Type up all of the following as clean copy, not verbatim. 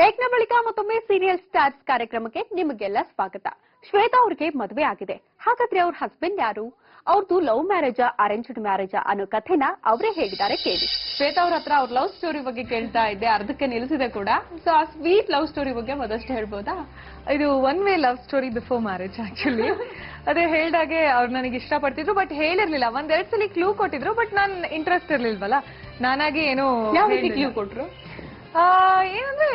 ಬ್ರೇಕ್ನ ಬಳಿಕ ಮತ್ತೊಮ್ಮೆ serial stars ಕಾರ್ಯಕ್ರಮಕ್ಕೆ ನಿಮಗೆಲ್ಲ ಸ್ವಾಗತ. ಶ್ವೇತಾ ಅವ್ರಿಗೆ ಮದುವೆ ಆಗಿದೆ. ಹಾಗಾದ್ರೆ ಅವ್ರ ಹಸ್ಬೆಂಡ್ ಯಾರು? ಅವ್ರದ್ದು ಲವ್ ಮ್ಯಾರೇಜಾ ಅರೇಂಜ್ಡ್ ಮ್ಯಾರೇಜಾ ಅನ್ನೋ ಕಥೆನ ಅವರೇ ಹೇಳಿದ್ದಾರೆ ಕೇಳಿ. ಶ್ವೇತಾ ಅವ್ರ ಹತ್ರ ಅವ್ರ ಲವ್ ಸ್ಟೋರಿ ಬಗ್ಗೆ ಕೇಳ್ತಾ ಇದ್ದೆ, ಅರ್ಧಕ್ಕೆ ನಿಲ್ಲಿಸಿದೆ ಕೂಡ. ಸೊ ಆ ಸ್ವೀಟ್ ಲವ್ ಸ್ಟೋರಿ ಬಗ್ಗೆ ಮೊದಷ್ಟು ಹೇಳ್ಬೋದಾ? ಇದು one way love story before marriage actually. ಅದೇ ಹೇಳ್ದಾಗೆ ಅವ್ರು ನನಗೆ ಇಷ್ಟಪಡ್ತಿದ್ರು, ಬಟ್ ಹೇಳಿರ್ಲಿಲ್ಲ. ಒಂದೆರಡು ಸಲ ಕ್ಲೂ ಕೊಟ್ಟಿದ್ರು, ಬಟ್ ನಾನ್ ಇಂಟ್ರೆಸ್ಟ್ ಇರ್ಲಿಲ್ವಲ್ಲ. ನಾನಾಗಿ ಏನೋ ಕ್ಲೂ ಕೊಟ್ರು. ಏನಂದ್ರೆ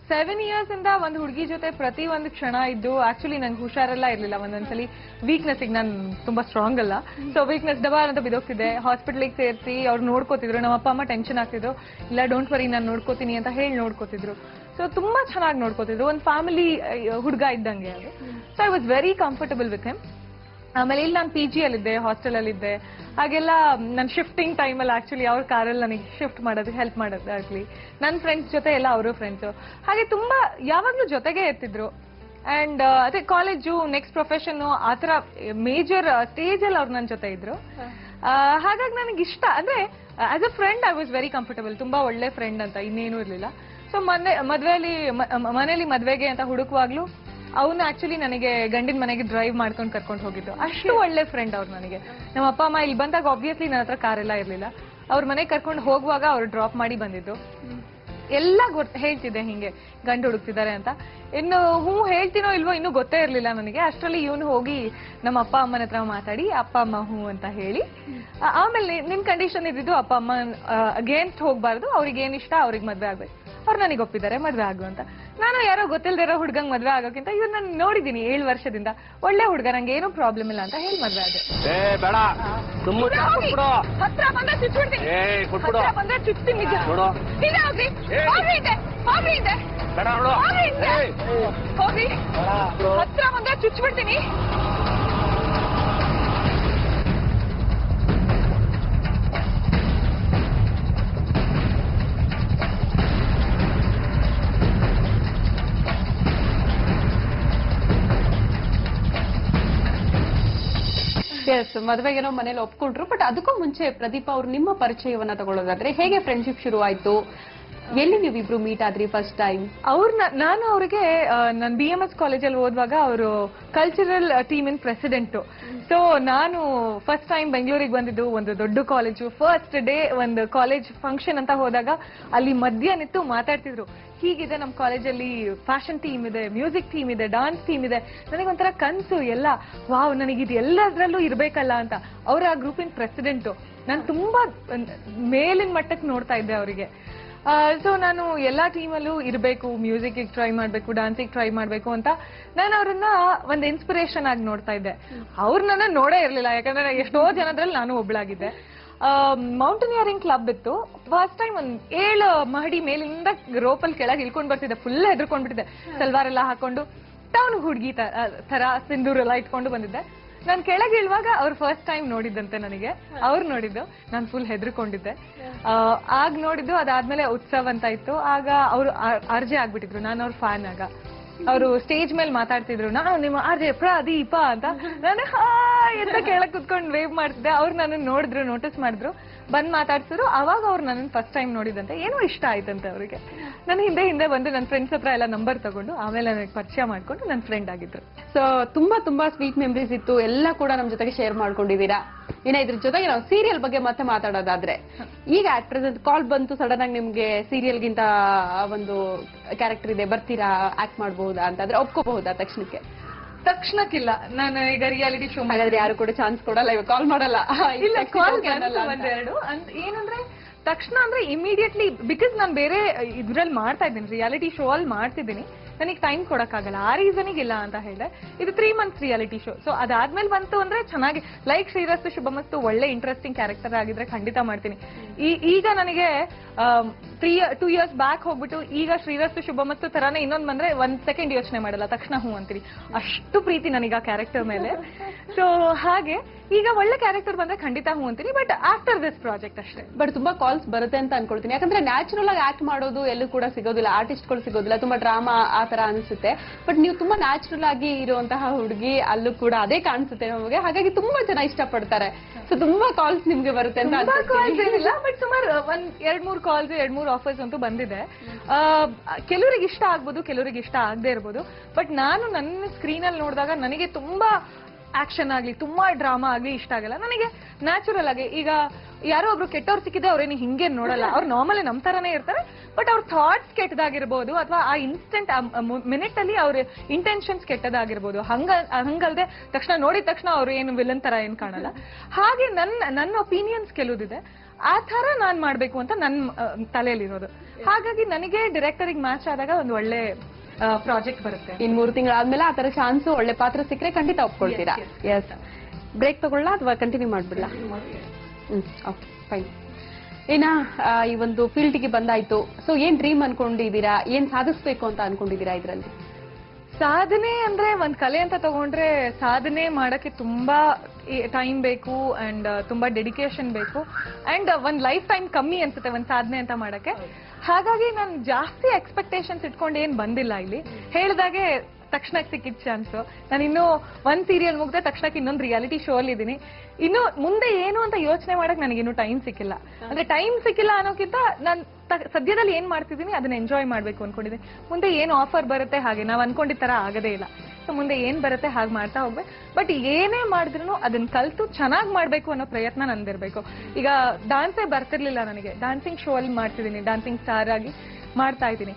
7 years ಇಂದ ಒಂದು ಹುಡುಗಿ ಜೊತೆ ಪ್ರತಿ ಒಂದು ಕ್ಷಣ ಇದ್ದು. ಆಕ್ಚುಲಿ ನಂಗೆ ಹುಷಾರೆಲ್ಲ ಇರ್ಲಿಲ್ಲ. ಒಂದೊಂದ್ಸಲಿ ವೀಕ್ನೆಸ್, ಈಗ ನಾನು ತುಂಬಾ ಸ್ಟ್ರಾಂಗ್ ಅಲ್ಲ, ಸೊ ವೀಕ್ನೆಸ್ ಡಬಲ್ ಅಂತ ಬಿದೋಗ್ತಿದ್ದೆ. ಹಾಸ್ಪಿಟಲ್ಗೆ ಸೇರಿಸಿ ಅವ್ರು ನೋಡ್ಕೋತಿದ್ರು. ನಮ್ಮ ಅಪ್ಪ ಅಮ್ಮ ಟೆನ್ಷನ್ ಆಗ್ತಿದ್ರು. ಇಲ್ಲ ಡೋಂಟ್ ವರಿ, ನಾನು ನೋಡ್ಕೋತೀನಿ ಅಂತ ಹೇಳಿ ನೋಡ್ಕೋತಿದ್ರು. ಸೊ ತುಂಬಾ ಚೆನ್ನಾಗಿ ನೋಡ್ಕೋತಿದ್ರು. ಒಂದು ಫ್ಯಾಮಿಲಿ ಹುಡುಗ ಇದ್ದಂಗೆ ಅದು. So I was very comfortable with him. ಆಮೇಲೆ ಇಲ್ಲಿ ನಾನು PG ಅಲ್ಲಿದ್ದೆ, ಹಾಸ್ಟೆಲ್ ಅಲ್ಲಿದ್ದೆ. ಹಾಗೆಲ್ಲ ನನ್ನ ಶಿಫ್ಟಿಂಗ್ ಟೈಮಲ್ಲಿ ಆಕ್ಚುಲಿ ಅವ್ರ ಕಾರಲ್ಲಿ ನನಗೆ ಶಿಫ್ಟ್ ಮಾಡೋದಕ್ಕೆ ಹೆಲ್ಪ್ ಮಾಡೋದಾಗ್ಲಿ, ನನ್ನ ಫ್ರೆಂಡ್ಸ್ ಜೊತೆ ಎಲ್ಲ ಅವರು ಫ್ರೆಂಡ್ಸು. ಹಾಗೆ ತುಂಬಾ ಯಾವಾಗ್ಲೂ ಜೊತೆಗೆ ಇರ್ತಿದ್ರು. ಅಂಡ್ ಅದೇ ಕಾಲೇಜು, ನೆಕ್ಸ್ಟ್ ಪ್ರೊಫೆಷನ್, ಆ ಥರ ಮೇಜರ್ ಸ್ಟೇಜ್ ಅಲ್ಲಿ ಅವ್ರು ನನ್ನ ಜೊತೆ ಇದ್ರು. ಹಾಗಾಗಿ ನನಗೆ ಇಷ್ಟ ಅಂದ್ರೆ as a friend I was very comfortable. ತುಂಬಾ ಒಳ್ಳೆ ಫ್ರೆಂಡ್ ಅಂತ ಇನ್ನೇನು ಇರ್ಲಿಲ್ಲ. ಸೊ ಮನೇಲಿ ಮದ್ವೆಗೆ ಅಂತ ಹುಡುಕುವಾಗ್ಲೂ ಅವನು ಆಕ್ಚುಲಿ ನನಗೆ ಗಂಡಿನ ಮನೆಗೆ ಡ್ರೈವ್ ಮಾಡ್ಕೊಂಡು ಕರ್ಕೊಂಡು ಹೋಗಿದ್ದು. ಅಷ್ಟು ಒಳ್ಳೆ ಫ್ರೆಂಡ್ ಅವ್ರು ನನಗೆ. ನಮ್ಮ ಅಪ್ಪ ಅಮ್ಮ ಇಲ್ಲಿ ಬಂದಾಗ ಆಬ್ವಿಯಸ್ಲಿ ನನ್ನ ಹತ್ರ ಕಾರೆಲ್ಲ ಇರ್ಲಿಲ್ಲ. ಅವ್ರ ಮನೆಗೆ ಕರ್ಕೊಂಡು ಹೋಗುವಾಗ ಅವ್ರು ಡ್ರಾಪ್ ಮಾಡಿ ಬಂದಿದ್ದು. ಎಲ್ಲ ಹೇಳ್ತಿದ್ದೆ ಹಿಂಗೆ ಗಂಡು ಹುಡುಕ್ತಿದ್ದಾರೆ ಅಂತ. ಇನ್ನು ಹೇಳ್ತೀನೋ ಇಲ್ವೋ ಇನ್ನೂ ಗೊತ್ತೇ ಇರ್ಲಿಲ್ಲ ನನಗೆ. ಅಷ್ಟರಲ್ಲಿ ಇವನು ಹೋಗಿ ನಮ್ಮ ಅಪ್ಪ ಅಮ್ಮನ ಹತ್ರ ಮಾತಾಡಿ ಅಪ್ಪ ಅಮ್ಮ ಅಂತ ಹೇಳಿ, ಆಮೇಲೆ ನಿನ್ ಕಂಡೀಷನ್ ಇದ್ದಿದ್ದು ಅಪ್ಪ ಅಮ್ಮ ಅಗೇನ್ಸ್ಟ್ ಹೋಗ್ಬಾರ್ದು, ಅವ್ರಿಗೆ ಏನ್ ಇಷ್ಟ ಅವ್ರಿಗೆ ಮದ್ವೆ ಆಗ್ಬೇಕು. ಅವ್ರು ನನಗೆ ಒಪ್ಪಿದ್ದಾರೆ ಮದ್ವೆ ಆಗು ಅಂತ. ನಾನು ಯಾರೋ ಗೊತ್ತಿಲ್ದಿರೋ ಹುಡ್ಗಂಗ್ ಮದ್ವೆ ಆಗೋಕ್ಕಿಂತ ಇವ್ರು ನಾನು ನೋಡಿದೀನಿ 7 ವರ್ಷದಿಂದ, ಒಳ್ಳೆ ಹುಡ್ಗ, ನಂಗೆ ಏನೂ ಪ್ರಾಬ್ಲಮ್ ಇಲ್ಲ ಅಂತ ಹೇಳಿ ಮದ್ವೆ ಆದೆ. ಹತ್ರ ಬಂದ್ರೆ ಚುಚ್ಚಿಡ್ತೀನಿ, ಬಂದ್ರೆ ಚುಚ್ತೀನಿ. ಹೋಗಿ ಹತ್ರ ಬಂದ್ರೆ ಚುಚ್ಬಿಡ್ತೀನಿ. ಮದುವೆಗೇನೋ ಮನೇಲಿ ಒಪ್ಕೊಂಡ್ರು, ಬಟ್ ಅದಕ್ಕೂ ಮುಂಚೆ ಪ್ರದೀಪ ಅವ್ರು ನಿಮ್ಮ ಪರಿಚಯವನ್ನ ತಗೊಳ್ಳೋದಾದ್ರೆ ಹೇಗೆ ಫ್ರೆಂಡ್ಶಿಪ್ ಶುರು ಆಯ್ತು? ಎಲ್ಲಿ ನೀವಿಬ್ರು ಮೀಟ್ ಆದ್ರಿ ಫಸ್ಟ್ ಟೈಮ್? ನಾನು ಅವ್ರಿಗೆ ನಾನು BMS ಕಾಲೇಜಲ್ಲಿ ಓದುವಾಗ ಅವರು ಕಲ್ಚರಲ್ ಟೀಮಿನ ಪ್ರೆಸಿಡೆಂಟ್. ಸೊ ನಾನು ಫಸ್ಟ್ ಟೈಮ್ ಬೆಂಗಳೂರಿಗೆ ಬಂದಿದ್ದು, ಒಂದು ದೊಡ್ಡ ಕಾಲೇಜು. ಫಸ್ಟ್ ಡೇ ಒಂದು ಕಾಲೇಜ್ ಫಂಕ್ಷನ್ ಅಂತ ಹೋದಾಗ ಅಲ್ಲಿ ಮಧ್ಯ ನಿಂತು ಮಾತಾಡ್ತಿದ್ರು, ಹೀಗಿದೆ ನಮ್ಮ ಕಾಲೇಜಲ್ಲಿ ಫ್ಯಾಷನ್ ಟೀಮ್ ಇದೆ, ಮ್ಯೂಸಿಕ್ ಟೀಮ್ ಇದೆ, ಡಾನ್ಸ್ ಟೀಮ್ ಇದೆ. ನನಗೊಂಥರ ಕನ್ಸು ಎಲ್ಲ, ವಾವ್ ನನಗಿದು ಎಲ್ಲದರಲ್ಲೂ ಇರ್ಬೇಕಲ್ಲ ಅಂತ. ಅವ್ರ ಆ ಗ್ರೂಪಿನ ಪ್ರೆಸಿಡೆಂಟು. ನಾನು ತುಂಬಾ ಮೇಲಿನ ಮಟ್ಟಕ್ಕೆ ನೋಡ್ತಾ ಇದ್ದೆ ಅವರಿಗೆ. ಸೊ ನಾನು ಎಲ್ಲಾ ಟೀಮಲ್ಲೂ ಇರಬೇಕು, ಮ್ಯೂಸಿಕ್ಗೆ ಟ್ರೈ ಮಾಡಬೇಕು, ಡಾನ್ಸಿಗೆ ಟ್ರೈ ಮಾಡಬೇಕು ಅಂತ ನಾನು ಅವ್ರನ್ನ ಒಂದು ಇನ್ಸ್ಪಿರೇಷನ್ ಆಗಿ ನೋಡ್ತಾ ಇದ್ದೆ. ಅವ್ರು ನನ್ನ ನೋಡೇ ಇರಲಿಲ್ಲ, ಯಾಕಂದ್ರೆ ಎಷ್ಟೋ ಜನದ್ರಲ್ಲಿ ನಾನು ಒಬ್ಳಾಗಿದ್ದೆ. ಮೌಂಟನಿಯರಿಂಗ್ ಕ್ಲಬ್ ಇತ್ತು. ಫಸ್ಟ್ ಟೈಮ್ ಒಂದ್ 7 ಮಹಡಿ ಮೇಲಿಂದ ರೋಪಲ್ಲಿ ಕೆಳಗೆ ಇಳ್ಕೊಂಡ್ ಬರ್ತಿದ್ದೆ. ಫುಲ್ ಹೆದರ್ಕೊಂಡ್ಬಿಟ್ಟಿದ್ದೆ. ಸಲ್ವಾರ್ ಎಲ್ಲ ಹಾಕೊಂಡು ಟೌನ್ ಹುಡುಗಿ ತರ ಸಿಂಧೂರೆಲ್ಲ ಇಟ್ಕೊಂಡು ಬಂದಿದ್ದೆ. ನಾನು ಕೆಳಗೆ ಇಳುವಾಗ ಅವ್ರು ಫಸ್ಟ್ ಟೈಮ್ ನೋಡಿದ್ದಂತೆ ನನಗೆ. ಅವ್ರು ನೋಡಿದ್ದು, ನಾನು ಫುಲ್ ಹೆದರ್ಕೊಂಡಿದ್ದೆ. ಆಗ ನೋಡಿದ್ದು, ಅದಾದ್ಮೇಲೆ ಉತ್ಸವ್ ಅಂತ ಇತ್ತು. ಆಗ ಅವರು RJ ಆಗ್ಬಿಟ್ಟಿದ್ರು, ನಾನು ಅವ್ರ ಫ್ಯಾನ್. ಆಗ ಅವರು ಸ್ಟೇಜ್ ಮೇಲೆ ಮಾತಾಡ್ತಿದ್ರು, ನಾನು ನಿಮ್ಮ RJ ಪ್ರದೀಪ ಅಂತ. ನಾನು ಎಂತ ಕೆಳಗೆ ಕುತ್ಕೊಂಡು ವೇವ್ ಮಾಡ್ತಿದ್ದೆ. ಅವ್ರು ನನ್ನ ನೋಡಿದ್ರು, ನೋಟಿಸ್ ಮಾಡಿದ್ರು, ಬಂದ್ ಮಾತಾಡ್ಸಿದ್ರು. ಅವಾಗ ಅವ್ರು ನನ್ನ ಫಸ್ಟ್ ಟೈಮ್ ನೋಡಿದಂತೆ. ಏನೋ ಇಷ್ಟ ಆಯ್ತಂತೆ ಅವ್ರಿಗೆ. ನನ್ನ ಹಿಂದೆ ಬಂದು ನನ್ನ ಫ್ರೆಂಡ್ಸ್ ಹತ್ರ ಎಲ್ಲ ನಂಬರ್ ತಗೊಂಡು ಆಮೇಲೆ ನನಗೆ ಪರಿಚಯ ಮಾಡ್ಕೊಂಡು ನನ್ನ ಫ್ರೆಂಡ್ ಆಗಿದ್ರು. ಸೊ ತುಂಬಾ ಸ್ವೀಟ್ ಮೆಮರೀಸ್ ಇತ್ತು, ಎಲ್ಲ ಕೂಡ ನಮ್ ಜೊತೆಗೆ ಶೇರ್ ಮಾಡ್ಕೊಂಡಿದ್ದೀರಾ. ಇನ್ನ ಇದ್ರ ಜೊತೆಗೆ ನಾವು ಸೀರಿಯಲ್ ಬಗ್ಗೆ ಮತ್ತೆ ಮಾತಾಡೋದಾದ್ರೆ, ಈಗ ಅಟ್ ಪ್ರೆಸೆಂಟ್ ಕಾಲ್ ಬಂತು ಸಡನ್ ಆಗಿ ನಿಮ್ಗೆ ಸೀರಿಯಲ್ಗಿಂತ ಒಂದು ಕ್ಯಾರೆಕ್ಟರ್ ಇದೆ, ಬರ್ತೀರಾ, ಆಕ್ಟ್ ಮಾಡಬಹುದಾ ಅಂತಂದ್ರೆ ಒಪ್ಕೋಬಹುದಾ ತಕ್ಷಣಕ್ಕಿಲ್ಲ? ನಾನು ಈಗ ರಿಯಾಲಿಟಿ ಶೋ ಹಾಗಾದ್ರೆ ಯಾರು ಕೂಡ ಚಾನ್ಸ್ ಕೊಡಲ್ಲ, ಇವಾಗ ಕಾಲ್ ಮಾಡಲ್ಲ. ಇಲ್ಲ, ಒಂದೆರಡು ಏನಂದ್ರೆ ತಕ್ಷಣ ಅಂದ್ರೆ ಇಮಿಡಿಯೇಟ್ಲಿ, ಬಿಕಾಸ್ ನಾನು ಬೇರೆ ಇದ್ರಲ್ಲಿ ಮಾಡ್ತಾ ಇದ್ದೀನಿ, ರಿಯಾಲಿಟಿ ಶೋ ಅಲ್ಲಿ ಮಾಡ್ತಿದ್ದೀನಿ. ನನಗೆ ಟೈಮ್ ಕೊಡಕ್ಕಾಗಲ್ಲ, ಆ ರೀಸನಿಗೆ ಇಲ್ಲ ಅಂತ ಹೇಳಿದೆ. ಇದು 3 months ರಿಯಾಲಿಟಿ ಶೋ. ಸೊ ಅದಾದ್ಮೇಲೆ ಬಂತು ಅಂದ್ರೆ ಚೆನ್ನಾಗಿ, ಲೈಕ್ ಶ್ರೀರಸ್ತು ಶುಭಮಸ್ತು ಒಳ್ಳೆ ಇಂಟ್ರೆಸ್ಟಿಂಗ್ ಕ್ಯಾರೆಕ್ಟರ್ ಆಗಿದ್ರೆ ಖಂಡಿತ ಮಾಡ್ತೀನಿ. ಈಗ ನನಗೆ 2 years ಬ್ಯಾಕ್ ಹೋಗ್ಬಿಟ್ಟು ಈಗ ಶ್ರೀರಸ್ತು ಶುಭಮಸ್ತು ತರಾನೇ ಇನ್ನೊಂದು ಬಂದ್ರೆ 1 second ಯೋಚನೆ ಮಾಡಲ್ಲ, ತಕ್ಷಣ ಹೂ ಅಂತೀನಿ. ಅಷ್ಟು ಪ್ರೀತಿ ನನಗೆ ಆ ಕ್ಯಾರೆಕ್ಟರ್ ಮೇಲೆ. ಸೊ ಹಾಗೆ ಈಗ ಒಳ್ಳೆ ಕ್ಯಾರೆಕ್ಟರ್ ಬಂದ್ರೆ ಖಂಡಿತ ಹೂ ಅಂತೀನಿ, ಬಟ್ ಆಫ್ಟರ್ ದಿಸ್ ಪ್ರಾಜೆಕ್ಟ್ ಅಷ್ಟೇ. ಬಟ್ ತುಂಬಾ ಕಾಲ್ಸ್ ಬರುತ್ತೆ ಅಂತ ಅನ್ಕೊಳ್ತೀನಿ, ಯಾಕಂದ್ರೆ ನ್ಯಾಚುರಲ್ ಆಗಿ ಆಕ್ಟ್ ಮಾಡೋದು ಎಲ್ಲೂ ಕೂಡ ಸಿಗೋದಿಲ್ಲ, ಆರ್ಟಿಸ್ಟ್ಗಳು ಸಿಗೋದಿಲ್ಲ, ತುಂಬಾ ಡ್ರಾಮಾ ಆ ತರ ಅನ್ಸುತ್ತೆ. ಬಟ್ ನೀವು ತುಂಬಾ ನ್ಯಾಚುರಲ್ ಆಗಿ ಇರುವಂತಹ ಹುಡುಗಿ, ಅಲ್ಲೂ ಕೂಡ ಅದೇ ಕಾಣಿಸುತ್ತೆ ನಮಗೆ. ಹಾಗಾಗಿ ತುಂಬಾ ಜನ ಇಷ್ಟಪಡ್ತಾರೆ. ಸೊ ತುಂಬಾ ಕಾಲ್ಸ್ ನಿಮ್ಗೆ ಬರುತ್ತೆ ಅಂತ. ಬಟ್ ಸುಮಾರು ಒಂದ್ 2-3 ಕಾಲ್ಸ್ 2-3 ಆಫರ್ಸ್ ಅಂತೂ ಬಂದಿದೆ. ಕೆಲವರಿಗೆ ಇಷ್ಟ ಆಗ್ಬೋದು, ಕೆಲವರಿಗೆ ಇಷ್ಟ ಆಗದೆ ಇರ್ಬೋದು. ಬಟ್ ನಾನು ನನ್ನ ಸ್ಕ್ರೀನ್ ಅಲ್ಲಿ ನೋಡಿದಾಗ ನನಗೆ ತುಂಬಾ ಆಕ್ಷನ್ ಆಗ್ಲಿ, ತುಂಬಾ ಡ್ರಾಮಾ ಆಗ್ಲಿ ಇಷ್ಟ ಆಗಲ್ಲ. ನನಗೆ ನ್ಯಾಚುರಲ್ ಆಗಿ, ಈಗ ಯಾರೋ ಒಬ್ರು ಕೆಟ್ಟವ್ರು ಸಿಕ್ಕಿದ್ರೆ ಅವ್ರೇನು ಹಿಂಗೆ ನೋಡಲ್ಲ, ಅವ್ರು ನಾರ್ಮಲಿ ನಮ್ ತರಾನೇ ಇರ್ತಾರೆ. ಬಟ್ ಅವ್ರ ಥಾಟ್ಸ್ ಕೆಟ್ಟದಾಗಿರ್ಬೋದು, ಅಥವಾ ಆ ಇನ್ಸ್ಟೆಂಟ್ ಮಿನಿಟ್ ಅಲ್ಲಿ ಅವ್ರ ಇಂಟೆನ್ಷನ್ಸ್ ಕೆಟ್ಟದಾಗಿರ್ಬೋದು. ಹಂಗಲ್ದೆ ತಕ್ಷಣ ನೋಡಿದ ತಕ್ಷಣ ಅವ್ರು ಏನು ವಿಲನ್ ತರ ಏನ್ ಕಾಣಲ್ಲ. ಹಾಗೆ ನನ್ನ ಒಪಿನಿಯನ್ಸ್ ಕೆಲವುದಿದೆ, ಆ ತರ ನಾನ್ ಮಾಡ್ಬೇಕು ಅಂತ ನನ್ನ ತಲೆಯಲ್ಲಿರೋದು. ಹಾಗಾಗಿ ನನಗೆ ಡೈರೆಕ್ಟರಿಗೆ ಮ್ಯಾಚ್ ಆದಾಗ ಒಂದು ಒಳ್ಳೆ ಪ್ರಾಜೆಕ್ಟ್ ಬರುತ್ತೆ. ಇನ್ 3 ತಿಂಗಳಾದ್ಮೇಲೆ ಆ ತರ ಚಾನ್ಸ್, ಒಳ್ಳೆ ಪಾತ್ರ ಸಿಕ್ಕರೆ ಖಂಡಿತ ಒಪ್ಕೊಳ್ತೀರಾ? ಎಸ್. ಬ್ರೇಕ್ ತಗೊಳ್ಳ ಅಥವಾ ಕಂಟಿನ್ಯೂ ಮಾಡ್ಬಿಡ್ಲಾ? Okay, fine. ಏನ ಈ ಒಂದು ಫೀಲ್ಡ್ಗೆ ಬಂದಾಯ್ತು, ಸೊ ಏನ್ ಡ್ರೀಮ್ ಅನ್ಕೊಂಡಿದೀರಾ, ಏನ್ ಸಾಧಿಸ್ಬೇಕು ಅಂತ ಅನ್ಕೊಂಡಿದೀರಾ ಇದ್ರಲ್ಲಿ? ಸಾಧನೆ ಅಂದ್ರೆ ಒಂದ್ ಕಲೆ ಅಂತ ತಗೊಂಡ್ರೆ ಸಾಧನೆ ಮಾಡಕ್ಕೆ ತುಂಬಾ ಟೈಮ್ ಬೇಕು ಅಂಡ್ ತುಂಬಾ ಡೆಡಿಕೇಶನ್ ಬೇಕು ಅಂಡ್ ಒಂದ್ ಲೈಫ್ ಟೈಮ್ ಕಮ್ಮಿ ಅನ್ಸುತ್ತೆ ಒಂದ್ ಸಾಧನೆ ಅಂತ ಮಾಡಕ್ಕೆ. ಹಾಗಾಗಿ ನಾನು ಜಾಸ್ತಿ ಎಕ್ಸ್ಪೆಕ್ಟೇಷನ್ಸ್ ಇಟ್ಕೊಂಡು ಏನ್ ಬಂದಿಲ್ಲ ಇಲ್ಲಿ. ಹೇಳಿದಾಗೆ ತಕ್ಷಣಕ್ಕೆ ಸಿಕ್ಕಿದ ಚಾನ್ಸ್. ನಾನು ಇನ್ನೂ ಒಂದ್ ಸೀರಿಯಲ್ ಮುಗ್ದೆ ತಕ್ಷಣಕ್ಕೆ ಇನ್ನೊಂದು ರಿಯಾಲಿಟಿ ಶೋ ಅಲ್ಲಿ ಇದೀನಿ. ಇನ್ನು ಮುಂದೆ ಏನು ಅಂತ ಯೋಚನೆ ಮಾಡಕ್ ನನಗಿನ್ನೂ ಟೈಮ್ ಸಿಕ್ಕಿಲ್ಲ. ಅಂದ್ರೆ ಟೈಮ್ ಸಿಕ್ಕಿಲ್ಲ ಅನ್ನೋಕ್ಕಿಂತ ನಾನು ಸದ್ಯದಲ್ಲಿ ಏನ್ ಮಾಡ್ತಿದ್ದೀನಿ ಅದನ್ನ ಎಂಜಾಯ್ ಮಾಡ್ಬೇಕು ಅನ್ಕೊಂಡಿದ್ದೀನಿ. ಮುಂದೆ ಏನ್ ಆಫರ್ ಬರುತ್ತೆ ಹಾಗೆ ನಾವ್ ಅನ್ಕೊಂಡಿದ್ ತರ ಆಗದೇ ಇಲ್ಲ. ಸೊ ಮುಂದೆ ಏನ್ ಬರುತ್ತೆ ಹಾಗೆ ಮಾಡ್ತಾ ಹೋಗ್ಬೇಕು. ಬಟ್ ಏನೇ ಮಾಡಿದ್ರು ಅದನ್ನ ಕಲ್ತು ಚೆನ್ನಾಗಿ ಮಾಡ್ಬೇಕು ಅನ್ನೋ ಪ್ರಯತ್ನ ನಂದಿರ್ಬೇಕು. ಈಗ ಡಾನ್ಸೇ ಬರ್ತಿರ್ಲಿಲ್ಲ ನನಗೆ, ಡಾನ್ಸಿಂಗ್ ಶೋ ಅಲ್ಲಿ ಮಾಡ್ತಿದ್ದೀನಿ, ಡಾನ್ಸಿಂಗ್ ಸ್ಟಾರ್ ಆಗಿ ಮಾಡ್ತಾ ಇದ್ದೀನಿ.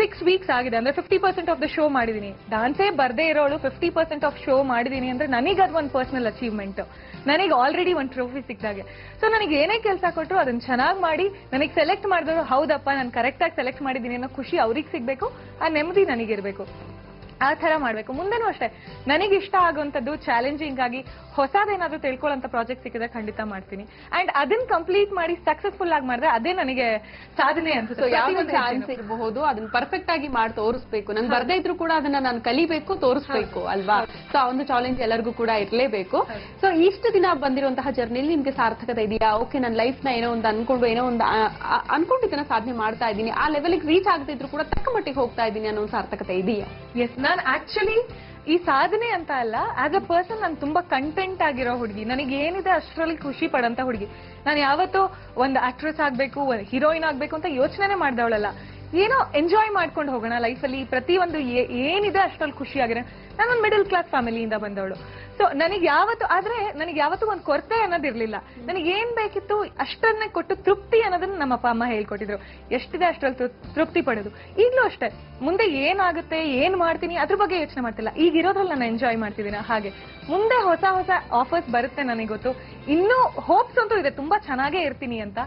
6 ವೀಕ್ಸ್ ಆಗಿದೆ, ಅಂದ್ರೆ 50% ಆಫ್ ದ ಶೋ ಮಾಡಿದೀನಿ. ಡಾನ್ಸೇ ಬರ್ದೇ ಇರೋಳು 50% ಆಫ್ ಶೋ ಮಾಡಿದೀನಿ ಅಂದ್ರೆ ನನಗೆ ಅದು ಒಂದು ಪರ್ಸನಲ್ ಅಚೀವ್ಮೆಂಟ್. ನನಗೆ ಆಲ್ರೆಡಿ ಒಂದು ಟ್ರೋಫಿ ಸಿಕ್ಕಿದಾಗೆ. ಸೊ ನನಗೆ ಏನೇ ಕೆಲಸ ಕೊಟ್ಟರು ಅದನ್ನ ಚೆನ್ನಾಗಿ ಮಾಡಿ ನನಗೆ ಸೆಲೆಕ್ಟ್ ಮಾಡಿದ್ರು, ಹೌದಪ್ಪ ನಾನು ಕರೆಕ್ಟ್ ಆಗಿ ಸೆಲೆಕ್ಟ್ ಮಾಡಿದೀನಿ ಅನ್ನೋ ಖುಷಿ ಅವ್ರಿಗೆ ಸಿಗ್ಬೇಕು, ಆ ನೆಮ್ಮದಿ ನನಗಿರ್ಬೇಕು. ಆ ತರ ಮಾಡ್ಬೇಕು. ಮುಂದೆನೂ ಅಷ್ಟೇ ನನಗೆ ಇಷ್ಟ ಆಗುವಂತದ್ದು ಚಾಲೆಂಜಿಂಗ್ ಆಗಿ ಹೊಸದೇನಾದ್ರೂ ತಿಳ್ಕೊಳ್ಳೋಂತ ಪ್ರಾಜೆಕ್ಟ್ ಸಿಕ್ಕಿದ್ರೆ ಖಂಡಿತ ಮಾಡ್ತೀನಿ. ಅಂಡ್ ಅದನ್ನ ಕಂಪ್ಲೀಟ್ ಮಾಡಿ ಸಕ್ಸಸ್ಫುಲ್ ಆಗಿ ಮಾಡಿದ್ರೆ ಅದೇ ನನಗೆ ಸಾಧನೆ ಅನ್ಸುತ್ತೆ. ಯಾವ ಚಾನ್ಸ್ ಇರಬಹುದು ಅದನ್ನ ಪರ್ಫೆಕ್ಟ್ ಆಗಿ ಮಾಡಿ ತೋರಿಸ್ಬೇಕು. ನನ್ಗೆ ಬರ್ದೇ ಇದ್ರು ಕೂಡ ಅದನ್ನ ನಾನು ಕಲಿಬೇಕು, ತೋರಿಸ್ಬೇಕು ಅಲ್ವಾ? ಸೊ ಆ ಒಂದು ಚಾಲೆಂಜ್ ಎಲ್ಲರಿಗೂ ಕೂಡ ಇರ್ಲೇಬೇಕು. ಸೊ ಇಷ್ಟು ದಿನ ಬಂದಿರುವಂತಹ ಜರ್ನಿಲಿ ನಿಮ್ಗೆ ಸಾರ್ಥಕತೆ ಇದೆಯಾ? ಓಕೆ, ನನ್ನ ಲೈಫ್ ನ ಏನೋ ಒಂದು ಅನ್ಕೊಂಡಿದ್ದನ್ನ ಸಾಧನೆ ಮಾಡ್ತಾ ಇದ್ದೀನಿ, ಆ ಲೆವೆಲ್ಗೆ ರೀಚ್ ಆಗದಿದ್ರು ಕೂಡ ತಕ್ಕ ಮಟ್ಟಿಗೆ ಹೋಗ್ತಾ ಇದ್ದೀನಿ ಅನ್ನೋ ಒಂದು ಸಾರ್ಥಕತೆ ಇದೆಯಾ? ಎಸ್, ನಾನು ಆಕ್ಚುಲಿ ಈ ಸಾಧನೆ ಅಂತ ಅಲ್ಲ, ಆಸ್ ಅ ಪರ್ಸನ್ ನಾನು ತುಂಬಾ ಕಂಟೆಂಟ್ ಆಗಿರೋ ಹುಡುಗಿ. ನನಗೆ ಏನಿದೆ ಅಷ್ಟರಲ್ಲಿ ಖುಷಿ ಪಡಂತ ಹುಡುಗಿ. ನಾನು ಯಾವತ್ತೂ ಒಂದು ಆಕ್ಟ್ರೆಸ್ ಆಗ್ಬೇಕು, ಹೀರೋಯಿನ್ ಆಗ್ಬೇಕು ಅಂತ ಯೋಚನೆ ಮಾಡ್ದವಳಲ್ಲ. ಏನೋ ಎಂಜಾಯ್ ಮಾಡ್ಕೊಂಡು ಹೋಗೋಣ ಲೈಫಲ್ಲಿ, ಪ್ರತಿಯೊಂದು ಏನಿದೆ ಅಷ್ಟರಲ್ಲಿ ಖುಷಿ ಆಗಿರೋ. ನಾನೊಂದು ಮಿಡಲ್ ಕ್ಲಾಸ್ ಫ್ಯಾಮಿಲಿಯಿಂದ ಬಂದವಳು. ಸೊ ನನಗೆ ಯಾವತ್ತೂ ಒಂದು ಕೊರತೆ ಅನ್ನೋದಿರ್ಲಿಲ್ಲ. ನನಗೆ ಏನ್ ಬೇಕಿತ್ತು ಅಷ್ಟನ್ನೇ ಕೊಟ್ಟು ತೃಪ್ತಿ ಅನ್ನೋದನ್ನ ನಮ್ಮ ಅಪ್ಪ ಅಮ್ಮ ಹೇಳ್ಕೊಟ್ಟಿದ್ರು. ಎಷ್ಟಿದೆ ಅಷ್ಟರಲ್ಲಿ ತೃಪ್ತಿ ಪಡೋದು. ಈಗಲೂ ಅಷ್ಟೇ, ಮುಂದೆ ಏನಾಗುತ್ತೆ, ಏನ್ ಮಾಡ್ತೀನಿ ಅದ್ರ ಬಗ್ಗೆ ಯೋಚನೆ ಮಾಡ್ತಿಲ್ಲ. ಈಗ ಇರೋದ್ರಲ್ಲಿ ನಾನು ಎಂಜಾಯ್ ಮಾಡ್ತಿದ್ದೀನಿ. ಹಾಗೆ ಮುಂದೆ ಹೊಸ ಹೊಸ ಆಫರ್ಸ್ ಬರುತ್ತೆ ನನಗೆ ಗೊತ್ತು. ಇನ್ನೂ ಹೋಪ್ಸ್ ಅಂತೂ ಇದೆ, ತುಂಬಾ ಚೆನ್ನಾಗೇ ಇರ್ತೀನಿ ಅಂತ.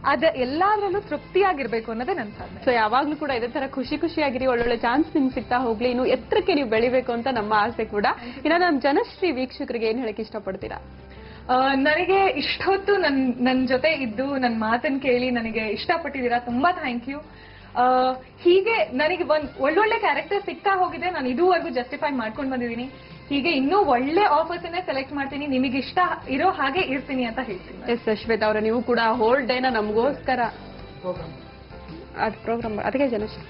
ಅದ ಎಲ್ಲಾದ್ರಲ್ಲೂ ತೃಪ್ತಿಯಾಗಿರ್ಬೇಕು ಅನ್ನೋದೇ ನನ್ನ ಸಾಧನೆ. ಸೊ ಯಾವಾಗ್ಲೂ ಕೂಡ ಇದೇ ತರ ಖುಷಿಯಾಗಿರಿ, ಒಳ್ಳೊಳ್ಳೆ ಚಾನ್ಸ್ ನಿಮ್ಗೆ ಸಿಗ್ತಾ ಹೋಗ್ಲಿ, ಇನ್ನು ಎತ್ತರಕ್ಕೆ ನೀವು ಬೆಳಿಬೇಕು ಅಂತ ನಮ್ಮ ಆಸೆ ಕೂಡ. ಇನ್ನ ನಮ್ಮ ಜನಶ್ರೀ ವೀಕ್ಷಕರಿಗೆ ಏನ್ ಹೇಳಕ್ ಇಷ್ಟಪಡ್ತೀರಾ? ನನಗೆ ಇಷ್ಟೊತ್ತು ನನ್ ಜೊತೆ ಇದ್ದು ನನ್ನ ಮಾತನ್ನ ಕೇಳಿ ನನಗೆ ಇಷ್ಟಪಟ್ಟಿದ್ದೀರಾ, ತುಂಬಾ ಥ್ಯಾಂಕ್ ಯು. ಹೀಗೆ ನನಗೆ ಒಳ್ಳೊಳ್ಳೆ ಕ್ಯಾರೆಕ್ಟರ್ ಸಿಗ್ತಾ ಹೋಗಿದೆ. ನಾನು ಇದುವರೆಗೂ ಜಸ್ಟಿಫೈ ಮಾಡ್ಕೊಂಡು ಬಂದಿದ್ದೀನಿ. ಹೀಗೆ ಇನ್ನೂ ಒಳ್ಳೆ ಆಫರ್ಸ್ ಅನ್ನೇ ಸೆಲೆಕ್ಟ್ ಮಾಡ್ತೀನಿ, ನಿಮಗೆ ಇಷ್ಟ ಇರೋ ಹಾಗೆ ಇರ್ತೀನಿ ಅಂತ ಹೇಳ್ತೀನಿ. ಎಸ್ ಶ್ವೇತಾ ಅವರ, ನೀವು ಕೂಡ ಹೋಲ್ ಡೇನ ನಮಗೋಸ್ಕರ ಪ್ರೋಗ್ರಾಮ್, ಅದಕ್ಕೆ ಜನಶ್ರೀ.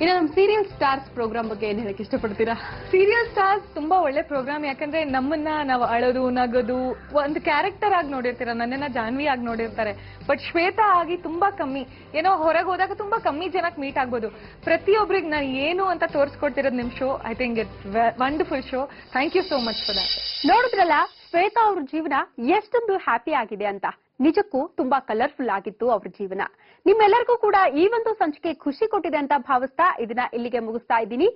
ಇನ್ನು ನಮ್ಮ ಸೀರಿಯಲ್ ಸ್ಟಾರ್ಸ್ ಪ್ರೋಗ್ರಾಮ್ ಬಗ್ಗೆ ಏನ್ ಹೇಳಕ್ ಇಷ್ಟಪಡ್ತೀರಾ? ಸೀರಿಯಲ್ ಸ್ಟಾರ್ಸ್ ತುಂಬಾ ಒಳ್ಳೆ ಪ್ರೋಗ್ರಾಮ್. ಯಾಕಂದ್ರೆ ನಮ್ಮನ್ನ ನಾವು ಅಳೋದು, ನಗೋದು, ಒಂದು ಕ್ಯಾರೆಕ್ಟರ್ ಆಗಿ ನೋಡಿರ್ತೀರ. ನನ್ನನ್ನ ಜಾನ್ವಿ ಆಗಿ ನೋಡಿರ್ತಾರೆ, ಬಟ್ ಶ್ವೇತಾ ಆಗಿ ತುಂಬಾ ಕಮ್ಮಿ. ಏನೋ ಹೊರಗೆ ಹೋದಾಗ ತುಂಬಾ ಕಮ್ಮಿ ಜನಕ್ಕೆ ಮೀಟ್ ಆಗ್ಬೋದು. ಪ್ರತಿಯೊಬ್ಬರಿಗೆ ನಾನು ಏನು ಅಂತ ತೋರಿಸ್ಕೊಡ್ತಿರೋದು ನಿಮ್ show. I think it's wonderful show. Thank you so much for that. ನೋಡಿದ್ರಲ್ಲ ಶ್ವೇತಾ ಅವ್ರ ಜೀವನ ಎಷ್ಟೊಂದು ಹ್ಯಾಪಿ ಆಗಿದೆ ಅಂತ. ನಿಜಕ್ಕೂ ತುಂಬಾ ಕಲರ್ಫುಲ್ ಆಗಿತ್ತು ಅವ್ರ ಜೀವನ. ನಿಮ್ಮೆಲ್ಲರಿಗೂ ಕೂಡ ಈ ಒಂದು ಸಂಚಿಕೆ ಖುಷಿ ಕೊಟ್ಟಿದೆ ಅಂತ ಭಾವಿಸ್ತಾ ಇದನ್ನ ಇಲ್ಲಿಗೆ ಮುಗಿಸ್ತಾ ಇದ್ದೀನಿ.